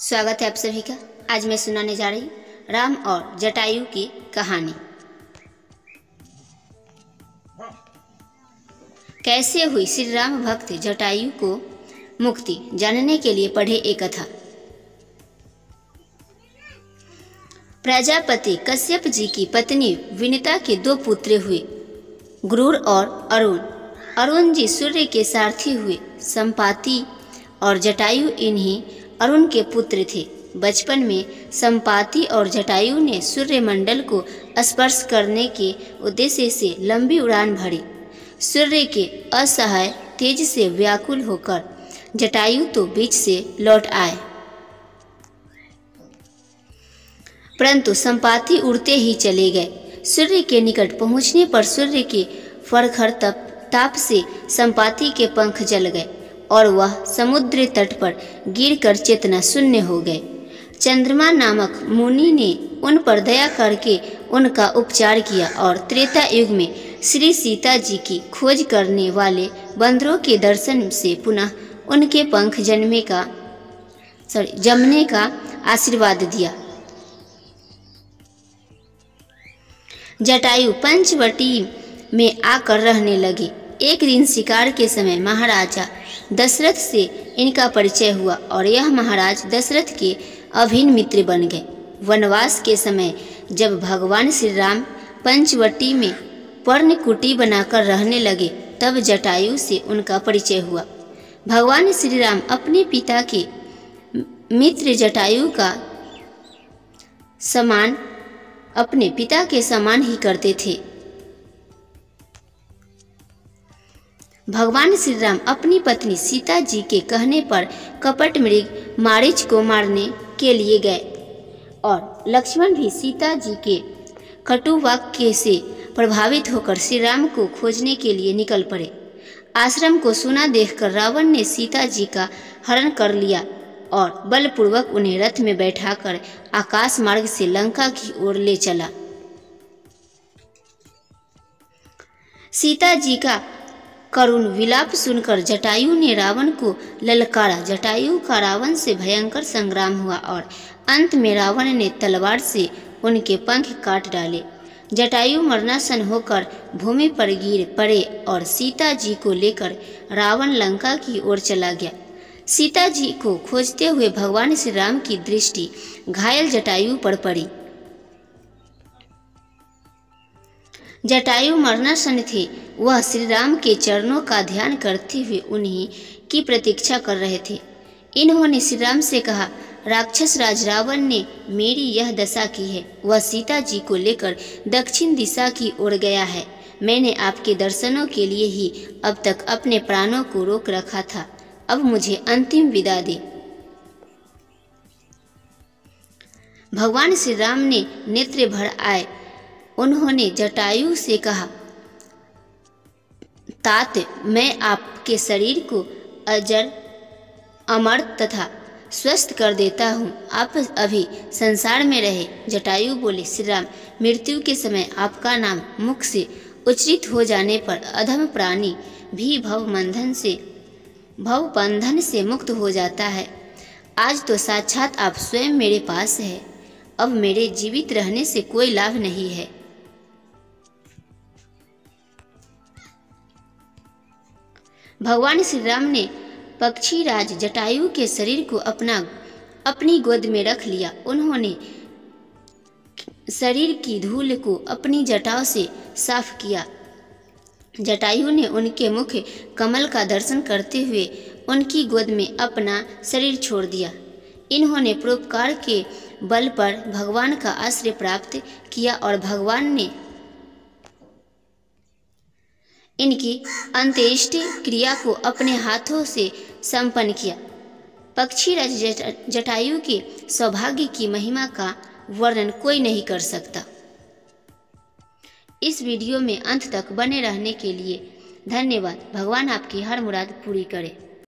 स्वागत है आप सभी का। आज मैं सुनाने जा रही राम और जटायु की कहानी। कैसे हुई श्री राम भक्त जटायु को मुक्ति, जानने के लिए पढ़े एक कथा। प्रजापति कश्यप जी की पत्नी विनिता के दो पुत्र हुए, गुरूर और अरुण। अरुण जी सूर्य के सारथी हुए। संपाति और जटायु इन्हीं अरुण के पुत्र थे। बचपन में संपाति और जटायु ने सूर्यमंडल को स्पर्श करने के उद्देश्य से लंबी उड़ान भरी। सूर्य के असहाय तेज से व्याकुल होकर जटायु तो बीच से लौट आए, परंतु संपाति उड़ते ही चले गए। सूर्य के निकट पहुंचने पर सूर्य के प्रखर ताप से संपाति के पंख जल गए और वह समुद्र तट पर गिरकर चेतना शून्य हो गए। चंद्रमा नामक मुनि ने उन पर दया करके उनका उपचार किया और त्रेता युग में श्री सीता जी की खोज करने वाले बंदरों के दर्शन से पुनः उनके पंख जमने का आशीर्वाद दिया। जटायु पंचवटी में आकर रहने लगे। एक दिन शिकार के समय महाराजा दशरथ से इनका परिचय हुआ और यह महाराज दशरथ के अभिन्न मित्र बन गए। वनवास के समय जब भगवान श्री राम पंचवटी में पर्णकुटी बनाकर रहने लगे, तब जटायु से उनका परिचय हुआ। भगवान श्री राम अपने पिता के मित्र जटायु का सम्मान अपने पिता के समान ही करते थे। भगवान श्री राम अपनी पत्नी सीता जी के कहने पर कपट मृग मारीच को मारने के लिए गए और लक्ष्मण भी सीता जी के कटु वाक्य से प्रभावित होकर श्री राम को खोजने के लिए निकल पड़े। आश्रम को सूना देखकर रावण ने सीता जी का हरण कर लिया और बलपूर्वक उन्हें रथ में बैठाकर आकाश मार्ग से लंका की ओर ले चला। सीता जी का करुण विलाप सुनकर जटायु ने रावण को ललकारा। जटायु का रावण से भयंकर संग्राम हुआ और अंत में रावण ने तलवार से उनके पंख काट डाले। जटायु मरणासन होकर भूमि पर गिर पड़े और सीता जी को लेकर रावण लंका की ओर चला गया। सीता जी को खोजते हुए भगवान श्री राम की दृष्टि घायल जटायु पर पड़ी। जटायु मरणासन थे। वह श्री राम के चरणों का ध्यान करते हुए उन्हीं की प्रतीक्षा कर रहे थे। इन्होंने श्री राम से कहा, राक्षस राज रावण ने मेरी यह दशा की है। वह सीता जी को लेकर दक्षिण दिशा की ओर गया है। मैंने आपके दर्शनों के लिए ही अब तक अपने प्राणों को रोक रखा था। अब मुझे अंतिम विदा दे। भगवान श्री राम ने नेत्र भर आए। उन्होंने जटायु से कहा, तात, मैं आपके शरीर को अजर अमर तथा स्वस्थ कर देता हूँ। आप अभी संसार में रहे। जटायु बोले, श्री राम, मृत्यु के समय आपका नाम मुख से उच्चारित हो जाने पर अधम प्राणी भी भवबंधन से मुक्त हो जाता है। आज तो साक्षात आप स्वयं मेरे पास है। अब मेरे जीवित रहने से कोई लाभ नहीं है। भगवान श्री राम ने पक्षीराज जटायु के शरीर को अपनी गोद में रख लिया। उन्होंने शरीर की धूल को अपनी जटाओं से साफ किया। जटायु ने उनके मुख कमल का दर्शन करते हुए उनकी गोद में अपना शरीर छोड़ दिया। इन्होंने परोपकार के बल पर भगवान का आश्रय प्राप्त किया और भगवान ने इनकी अंत्येष्टि क्रिया को अपने हाथों से संपन्न किया। पक्षीराज जटायु के सौभाग्य की महिमा का वर्णन कोई नहीं कर सकता। इस वीडियो में अंत तक बने रहने के लिए धन्यवाद। भगवान आपकी हर मुराद पूरी करे।